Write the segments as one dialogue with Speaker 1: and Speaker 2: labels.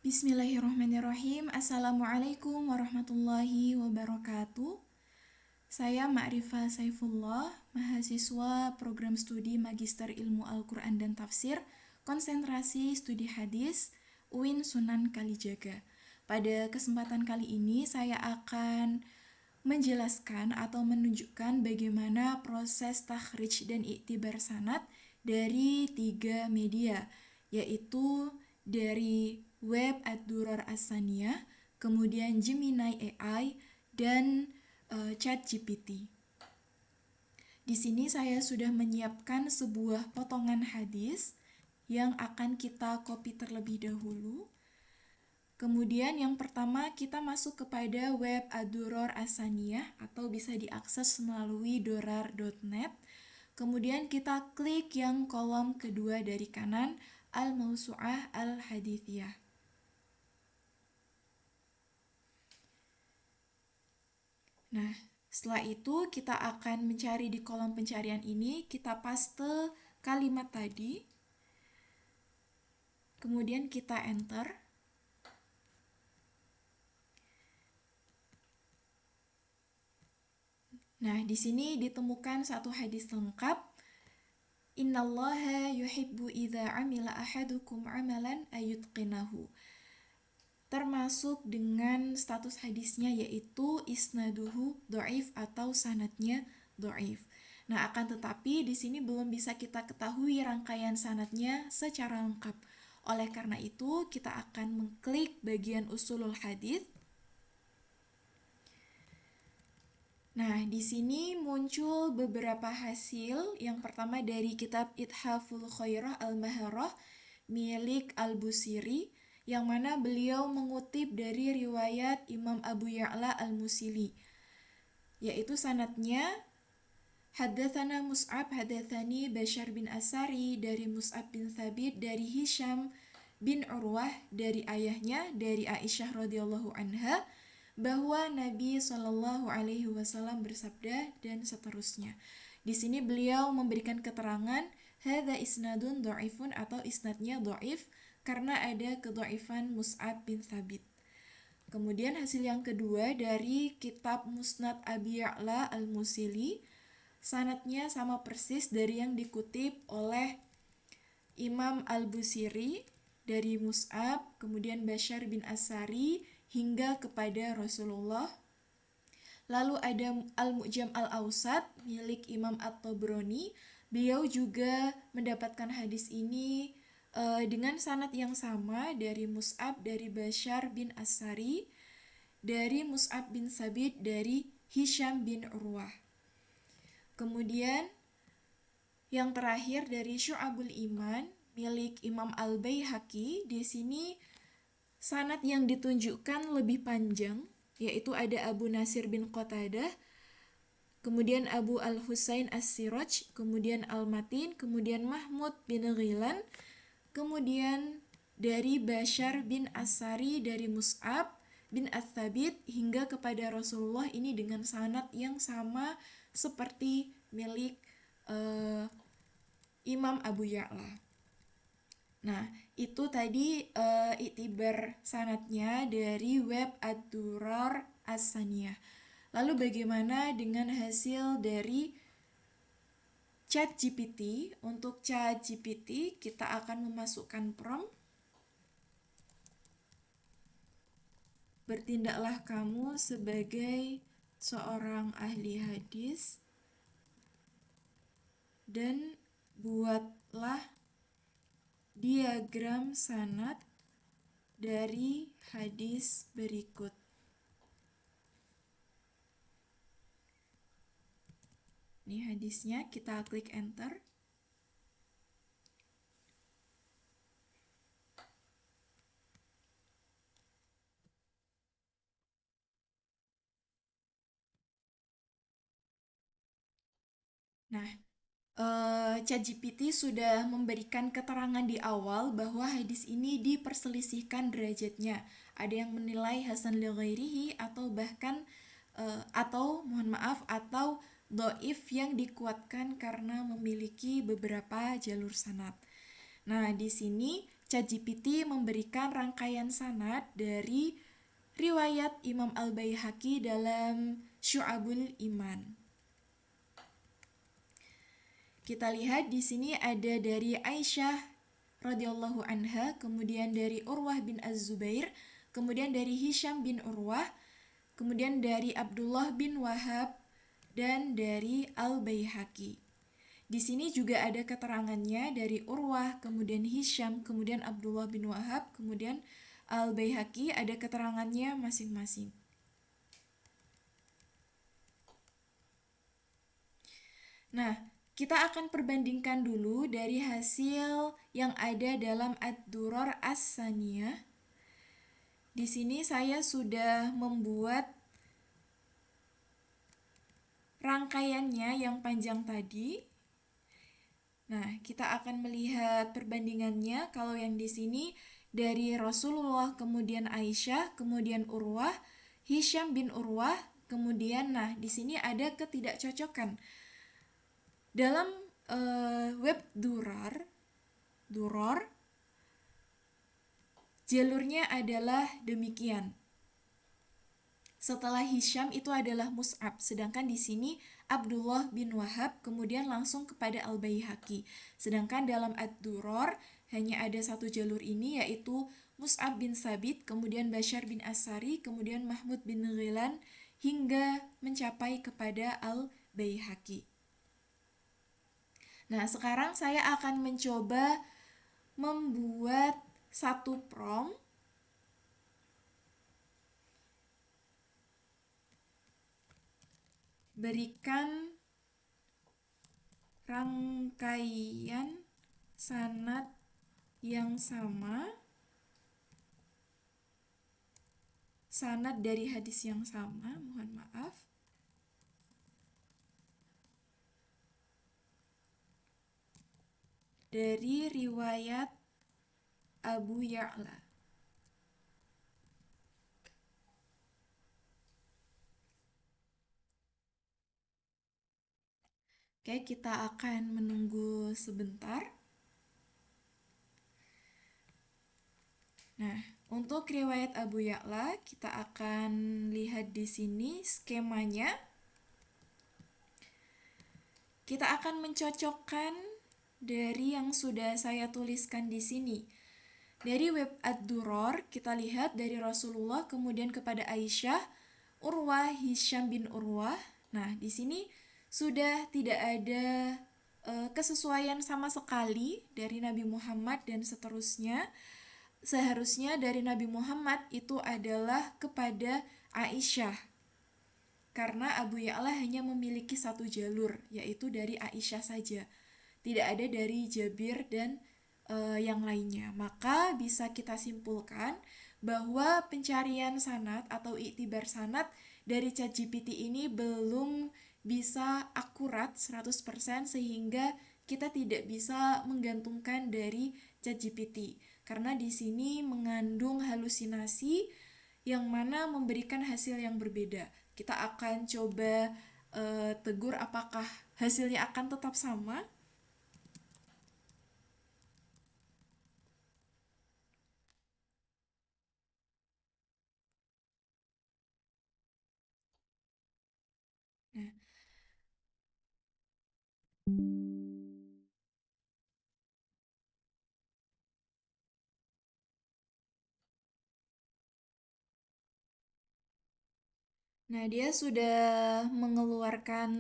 Speaker 1: Bismillahirrahmanirrahim. Assalamualaikum warahmatullahi wabarakatuh. Saya Ma'rifah Saifullah, mahasiswa program studi Magister Ilmu Al-Quran dan Tafsir, konsentrasi studi hadis, UIN Sunan Kalijaga. Pada kesempatan kali ini saya akan menjelaskan atau menunjukkan bagaimana proses takhrij dan iktibar sanad dari 3 media, yaitu dari web Ad-Durar As-Saniyah, kemudian Gemini AI, dan ChatGPT. Di sini saya sudah menyiapkan sebuah potongan hadis yang akan kita copy terlebih dahulu. Kemudian yang pertama kita masuk kepada web Ad-Durar As-Saniyah atau bisa diakses melalui dorar.net. Kemudian kita klik yang kolom kedua dari kanan, Al-Mawsu'ah Al-Hadithiyah. Nah, setelah itu kita akan mencari di kolom pencarian ini, kita paste kalimat tadi. Kemudian kita enter. Nah, di sini ditemukan satu hadis lengkap. Innallaha yuhibbu idza amila ahadukum amalan ayutqinahu. Termasuk dengan status hadisnya yaitu isnaduhu dhaif atau sanadnya dhaif. Nah, akan tetapi di sini belum bisa kita ketahui rangkaian sanadnya secara lengkap. Oleh karena itu, kita akan mengklik bagian usulul hadis. Nah, di sini muncul beberapa hasil. Yang pertama dari kitab Ithaful Khairah Al-Maharah milik Al-Busiri, yang mana beliau mengutip dari riwayat Imam Abu Ya'la Al-Musili, yaitu sanadnya Haddatsana Mus'ab haddatsani Bashar bin Asari dari Mus'ab bin Thabit dari Hisham bin Urwah dari ayahnya dari Aisyah radhiyallahu anha bahwa Nabi Shallallahu alaihi wasallam bersabda dan seterusnya. Di sini beliau memberikan keterangan hadza isnadun dhaifun atau isnadnya dhaif karena ada kedhaifan Mus'ab bin Thabit. Kemudian hasil yang kedua dari kitab Musnad Abi Ya'la Al-Musili, sanadnya sama persis dari yang dikutip oleh Imam Al-Busiri dari Mus'ab, kemudian Bashar bin Asari hingga kepada Rasulullah. Lalu ada Al-Mu'jam Al-Awsat milik Imam At-Tabrani. Beliau juga mendapatkan hadis ini dengan sanad yang sama dari Mus'ab dari Bashar bin Asari, dari Mus'ab bin Sabit dari Hisham bin Urwah. Kemudian yang terakhir dari Syu'abul Iman milik Imam Al-Baihaqi. Di sini sanad yang ditunjukkan lebih panjang, yaitu ada Abu Nasir bin Qatadah, kemudian Abu Al-Husain As-Siraj, kemudian Al-Matin, kemudian Mahmud bin Ghilan, kemudian dari Bashar bin Asari dari Mus'ab bin Ats-Tsabit hingga kepada Rasulullah, ini dengan sanad yang sama seperti milik Imam Abu Ya'la. Nah, itu tadi iktibar sanadnya dari web Ad-Durar As-Saniyah. Lalu bagaimana dengan hasil dari ChatGPT? Untuk ChatGPT kita akan memasukkan prompt. Bertindaklah kamu sebagai seorang ahli hadis dan buatlah diagram sanad dari hadis berikut. Ini hadisnya, kita klik enter. Nah, ChatGPT sudah memberikan keterangan di awal bahwa hadis ini diperselisihkan derajatnya. Ada yang menilai hasan li ghairihi atau bahkan atau dhaif yang dikuatkan karena memiliki beberapa jalur sanad. Nah, di sini ChatGPT memberikan rangkaian sanad dari riwayat Imam Al-Baihaqi dalam Syu'abul Iman. Kita lihat di sini ada dari Aisyah radhiyallahu anha, kemudian dari Urwah bin Az-Zubair, kemudian dari Hisham bin Urwah, kemudian dari Abdullah bin Wahab, dan dari Al-Baihaqi. Di sini juga ada keterangannya dari Urwah, kemudian Hisham, kemudian Abdullah bin Wahab, kemudian Al-Baihaqi, ada keterangannya masing-masing. Nah, kita akan perbandingkan dulu dari hasil yang ada dalam Ad-Durar As-Saniyah. Di sini saya sudah membuat rangkaiannya yang panjang tadi. Nah, kita akan melihat perbandingannya. Kalau yang di sini dari Rasulullah, kemudian Aisyah, kemudian Urwah, Hisham bin Urwah, kemudian di sini ada ketidakcocokan. Dalam web Duror, jalurnya adalah demikian. Setelah Hisham itu adalah Mus'ab, sedangkan di sini Abdullah bin Wahab kemudian langsung kepada Al-Baihaqi. Sedangkan dalam Ad-Duror hanya ada satu jalur ini, yaitu Mus'ab bin Sabit, kemudian Bashar bin Asari, kemudian Mahmud bin Ghilan, hingga mencapai kepada Al-Baihaqi. Nah, sekarang saya akan mencoba membuat satu prompt. Berikan rangkaian sanad yang sama, sanad dari hadis yang sama, mohon maaf, dari riwayat Abu Ya'la. Oke, kita akan menunggu sebentar. Nah, untuk riwayat Abu Ya'la kita akan lihat di sini skemanya. Kita akan mencocokkan dari yang sudah saya tuliskan di sini. Dari web Ad-Duror kita lihat dari Rasulullah kemudian kepada Aisyah, Urwah, Hisham bin Urwah. Nah, di sini sudah tidak ada kesesuaian sama sekali dari Nabi Muhammad dan seterusnya. Seharusnya dari Nabi Muhammad itu adalah kepada Aisyah. Karena Abu Ya'la hanya memiliki satu jalur, yaitu dari Aisyah saja. Tidak ada dari Jabir dan yang lainnya. Maka bisa kita simpulkan bahwa pencarian sanad atau iktibar sanad dari ChatGPT ini belum bisa akurat 100% sehingga kita tidak bisa menggantungkan dari ChatGPT karena di sini mengandung halusinasi yang mana memberikan hasil yang berbeda. Kita akan coba tegur apakah hasilnya akan tetap sama. Nah, dia sudah mengeluarkan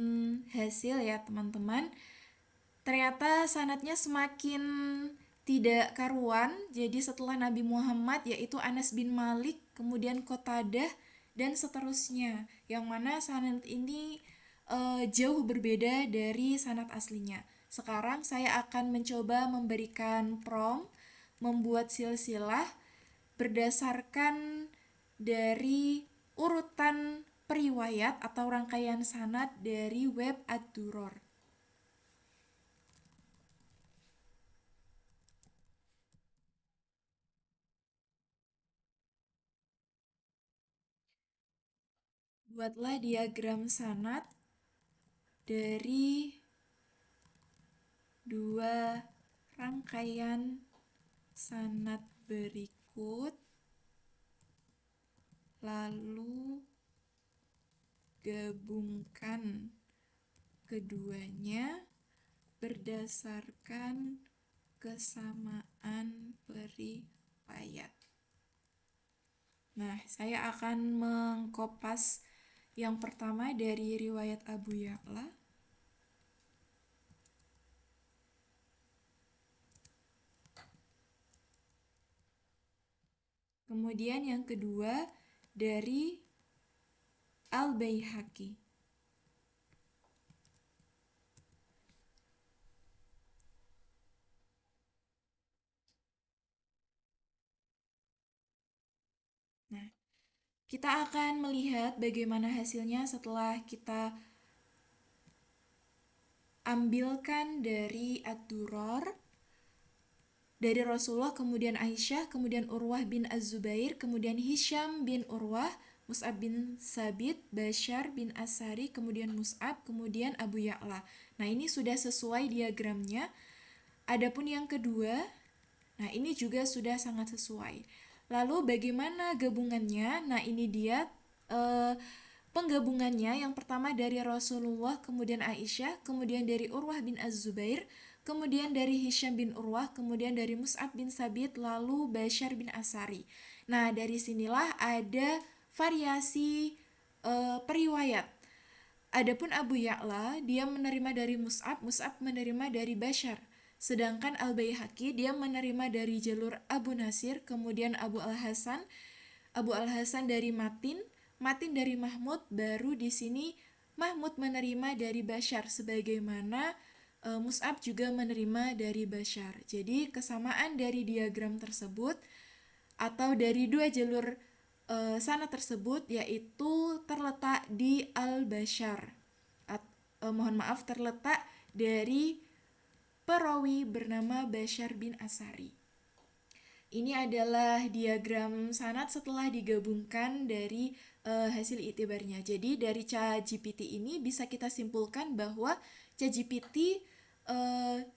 Speaker 1: hasil ya teman-teman. Ternyata sanadnya semakin tidak karuan. Jadi setelah Nabi Muhammad yaitu Anas bin Malik, kemudian Qatadah dan seterusnya. Yang mana sanad ini jauh berbeda dari sanad aslinya. Sekarang saya akan mencoba memberikan prompt, membuat silsilah berdasarkan dari urutan periwayat atau rangkaian sanad dari web Ad-Duror. Buatlah diagram sanad dari dua rangkaian sanad berikut, lalu gabungkan keduanya berdasarkan kesamaan periwayat. Nah, saya akan mengkopas yang pertama dari riwayat Abu Ya'la. Kemudian yang kedua dari Al-Baihaqi. Nah, kita akan melihat bagaimana hasilnya setelah kita ambilkan dari Ad-Durar, dari Rasulullah, kemudian Aisyah, kemudian Urwah bin Az-Zubair, kemudian Hisham bin Urwah, Mus'ab bin Sabit, Bashar bin Asari, kemudian Mus'ab, kemudian Abu Ya'la. Nah, ini sudah sesuai diagramnya. Adapun yang kedua, nah ini juga sudah sangat sesuai. Lalu bagaimana gabungannya? Nah, ini dia penggabungannya. Yang pertama dari Rasulullah, kemudian Aisyah, kemudian dari Urwah bin Az-Zubair, kemudian dari Hisham bin Urwah, kemudian dari Mus'ab bin Sabit, lalu Bashar bin Asari. Nah, dari sinilah ada variasi periwayat. Adapun Abu Ya'la, dia menerima dari Mus'ab, Mus'ab menerima dari Bashar. Sedangkan Al-Baihaqi, dia menerima dari jalur Abu Nasir, kemudian Abu Al-Hasan dari Matin, Matin dari Mahmud, baru di sini Mahmud menerima dari Bashar, sebagaimana Mus'ab juga menerima dari Bashar. Jadi kesamaan dari diagram tersebut atau dari dua jalur sanad tersebut yaitu terletak di Al-Bashar. Mohon maaf, terletak dari perawi bernama Bashar bin Asari. Ini adalah diagram sanad setelah digabungkan dari hasil iktibarnya. Jadi dari ChatGPT ini bisa kita simpulkan bahwa ChatGPT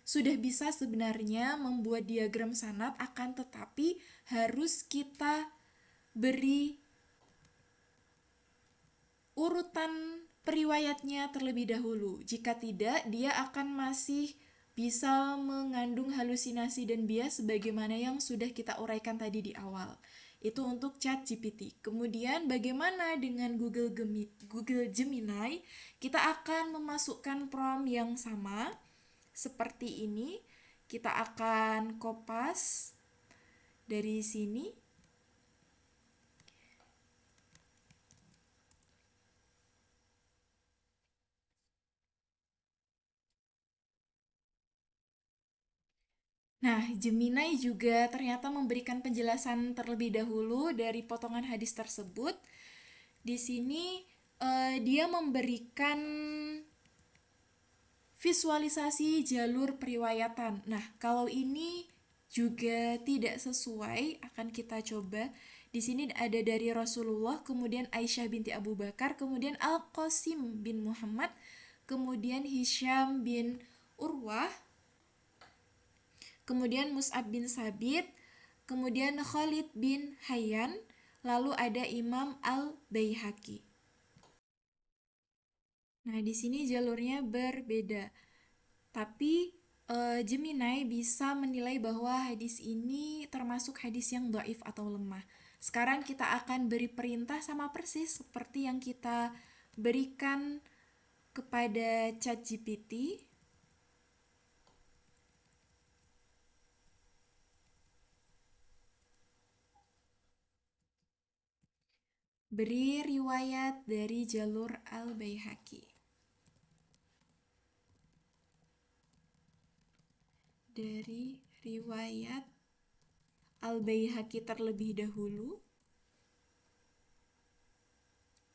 Speaker 1: sudah bisa sebenarnya membuat diagram sanad, akan tetapi harus kita beri urutan periwayatnya terlebih dahulu. Jika tidak, dia akan masih bisa mengandung halusinasi dan bias sebagaimana yang sudah kita uraikan tadi di awal. Itu untuk ChatGPT. Kemudian bagaimana dengan Google Gemini? Kita akan memasukkan prompt yang sama seperti ini. Kita akan kopas dari sini. Nah, Gemini juga ternyata memberikan penjelasan terlebih dahulu dari potongan hadis tersebut. Di sini dia memberikan visualisasi jalur periwayatan. Nah, kalau ini juga tidak sesuai, akan kita coba. Di sini ada dari Rasulullah, kemudian Aisyah binti Abu Bakar, kemudian Al-Qasim bin Muhammad, kemudian Hisham bin Urwah, kemudian Mus'ab bin Sabit, kemudian Khalid bin Hayyan, lalu ada Imam Al-Baihaqi. Nah, di sini jalurnya berbeda. Tapi Gemini bisa menilai bahwa hadis ini termasuk hadis yang dhaif atau lemah. Sekarang kita akan beri perintah sama persis seperti yang kita berikan kepada ChatGPT. Beri riwayat dari jalur Al-Baihaqi. Dari riwayat Al-Baihaqi terlebih dahulu.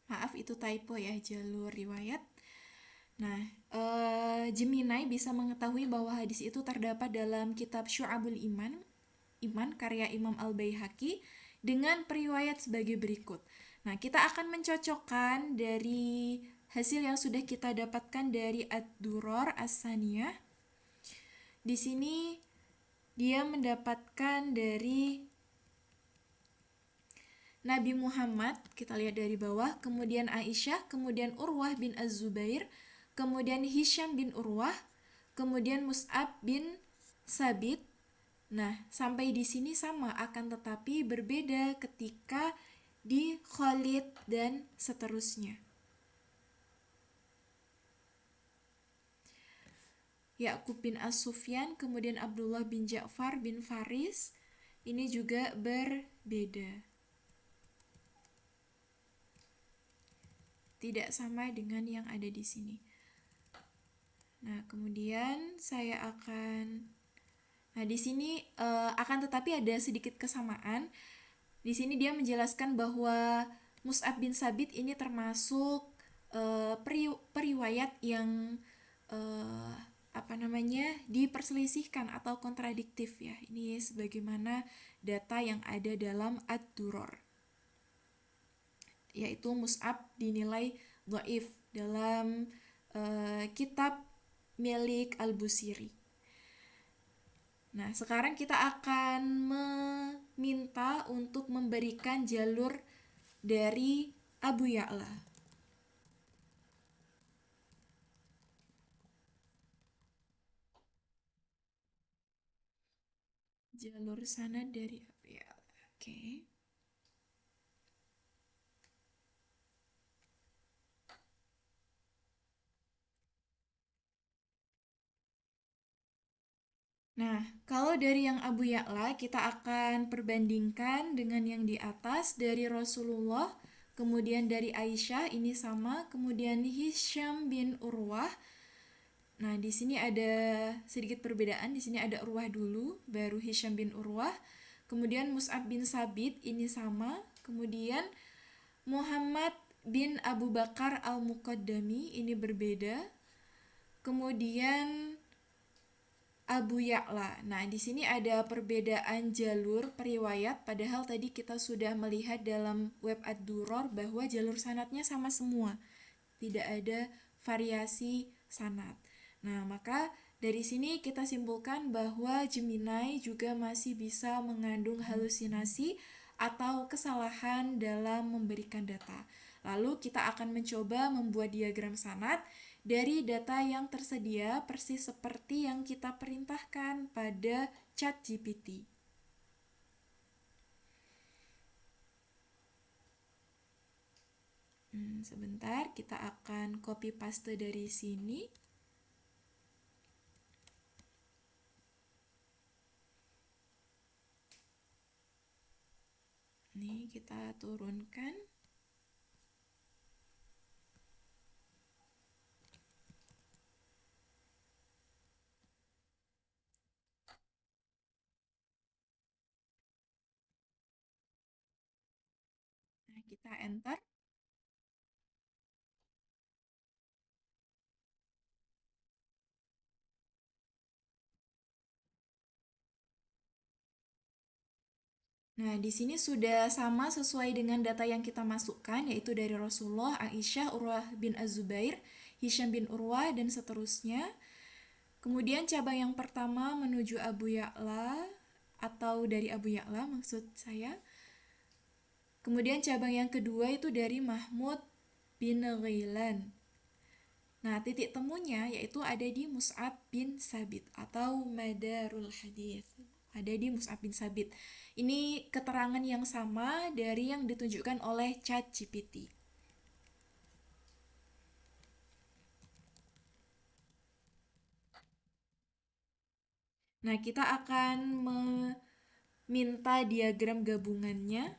Speaker 1: Maaf, itu typo ya, jalur riwayat. Nah, Gemini bisa mengetahui bahwa hadis itu terdapat dalam kitab Syu'abul Iman karya Imam Al-Baihaqi dengan periwayat sebagai berikut. Nah, kita akan mencocokkan dari hasil yang sudah kita dapatkan dari Ad-Durar As-Saniyah. Di sini dia mendapatkan dari Nabi Muhammad, kita lihat dari bawah, kemudian Aisyah, kemudian Urwah bin Az-Zubair, kemudian Hisham bin Urwah, kemudian Mus'ab bin Sabit. Nah, sampai di sini sama, akan tetapi berbeda ketika di Khalid dan seterusnya. Ya'qub bin As-Sufyan, kemudian Abdullah bin Ja'far bin Faris, ini juga berbeda. Tidak sama dengan yang ada di sini. Nah, kemudian saya akan di sini akan tetapi ada sedikit kesamaan. Di sini dia menjelaskan bahwa Mus'ab bin Sabit ini termasuk periwayat yang uh, diperselisihkan atau kontradiktif ya. Ini sebagaimana data yang ada dalam Ad-Duror. Yaitu Mus'ab dinilai dhaif dalam kitab milik Al-Busiri. Nah, sekarang kita akan meminta untuk memberikan jalur dari Abu Ya'la. Jalur sanad dari Abu Ya'la. Oke. Nah, kalau dari yang Abu Ya'la kita akan perbandingkan dengan yang di atas dari Rasulullah, kemudian dari Aisyah ini sama, kemudian Hisham bin Urwah. Nah, di sini ada sedikit perbedaan. Di sini ada Urwah dulu, baru Hisham bin Urwah. Kemudian Mus'ab bin Sabit ini sama. Kemudian Muhammad bin Abu Bakar Al-Muqaddami ini berbeda. Kemudian Abu Ya'la. Nah, di sini ada perbedaan jalur periwayat, padahal tadi kita sudah melihat dalam web Ad-Duror bahwa jalur sanatnya sama semua. Tidak ada variasi sanat. Nah, maka dari sini kita simpulkan bahwa Gemini juga masih bisa mengandung halusinasi atau kesalahan dalam memberikan data. Lalu kita akan mencoba membuat diagram sanat dari data yang tersedia persis seperti yang kita perintahkan pada ChatGPT. Sebentar, kita akan copy paste dari sini. Nih, kita turunkan. Nah, kita enter. Nah, di sini sudah sama sesuai dengan data yang kita masukkan, yaitu dari Rasulullah, Aisyah, Urwah bin Az-Zubair, Hisham bin Urwah, dan seterusnya. Kemudian cabang yang pertama menuju Abu Ya'la, atau dari Abu Ya'la maksud saya. Kemudian cabang yang kedua itu dari Mahmud bin Ghailan. Nah, titik temunya yaitu ada di Mus'ab bin Sabit atau Madarul Hadith. Ada di Mus'ab bin Sabit. Ini keterangan yang sama dari yang ditunjukkan oleh ChatGPT. Nah, kita akan meminta diagram gabungannya.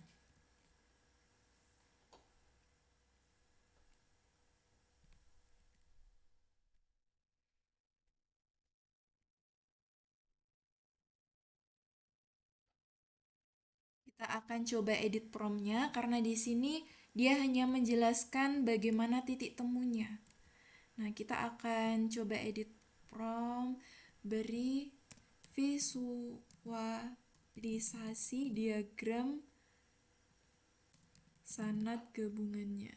Speaker 1: Kita akan coba edit prompt-nya karena di sini dia hanya menjelaskan bagaimana titik temunya. Nah, kita akan coba edit prompt, beri visualisasi diagram sanad gabungannya.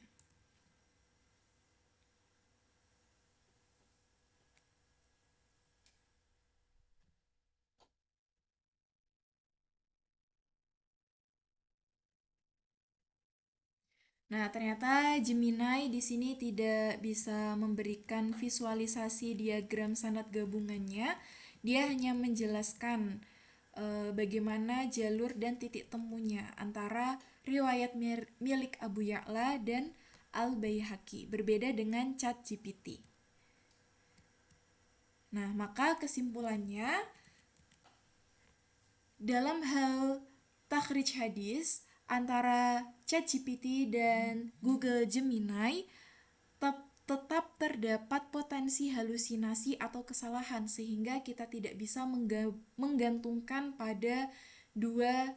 Speaker 1: Nah, ternyata Gemini di sini tidak bisa memberikan visualisasi diagram sanad gabungannya. Dia hanya menjelaskan bagaimana jalur dan titik temunya antara riwayat milik Abu Ya'la dan Al-Baihaqi, berbeda dengan ChatGPT. Nah, maka kesimpulannya dalam hal takhrij hadis antara ChatGPT dan Google Gemini tetap terdapat potensi halusinasi atau kesalahan sehingga kita tidak bisa menggantungkan pada dua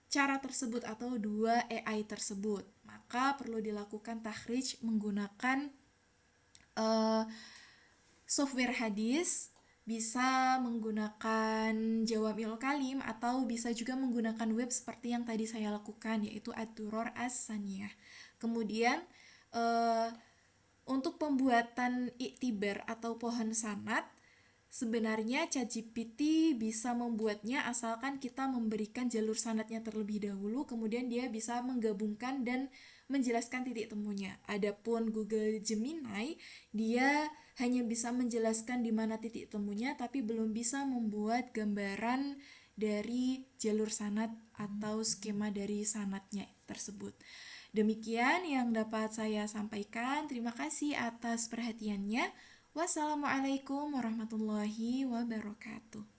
Speaker 1: cara tersebut atau dua AI tersebut. Maka perlu dilakukan takhrij menggunakan software hadis, bisa menggunakan Jawami'ul Kalim atau bisa juga menggunakan web seperti yang tadi saya lakukan, yaitu Ad-Duror As-Saniyah. Kemudian untuk pembuatan iktibar atau pohon sanad, sebenarnya ChatGPT bisa membuatnya asalkan kita memberikan jalur sanadnya terlebih dahulu, kemudian dia bisa menggabungkan dan menjelaskan titik temunya. Adapun Google Gemini, dia hanya bisa menjelaskan di mana titik temunya, tapi belum bisa membuat gambaran dari jalur sanad atau skema dari sanadnya tersebut. Demikian yang dapat saya sampaikan. Terima kasih atas perhatiannya. Wassalamualaikum warahmatullahi wabarakatuh.